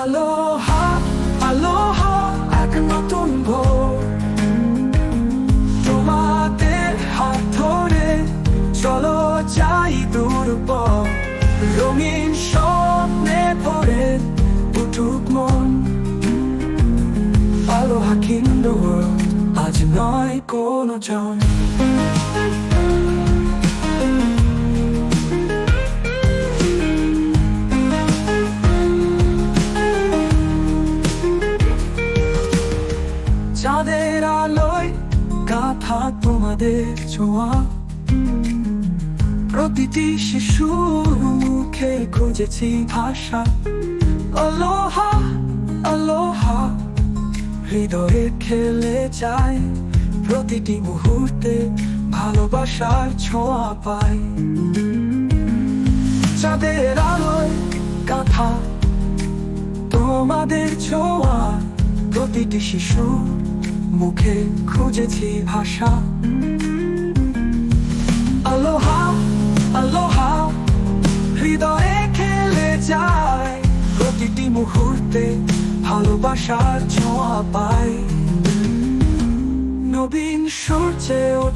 আলোহা আলোহা এক নতুন ভোর, তোমাদের হাত ধরে চলো যাই দূর পথ, রঙিন স্বপ্নে ভরে উঠুক মন। আলোহা কিন্ডো আজ নয় কোনো জন। চাঁদের আলোয় গাথা তোমাদের ছোঁয়া, প্রতিটি শিশুর মুখে খুঁজেছি ভাষা। আলোহা আলোহা হৃদয়ে খেলে যায়, প্রতিটি মুহূর্তে ভালোবাসার ছোঁয়া পাই। চাঁদের আলোয় গাথা তোমাদের ছোঁয়া, প্রতিটি শিশু মুখে খুঁজেছি ভাষা। আলোহা আলোহা হৃদয়ে খেলে যায়, প্রতিটি মুহূর্তে ভালোবাসার ছোঁয়া পাই। নবীন সূর্যে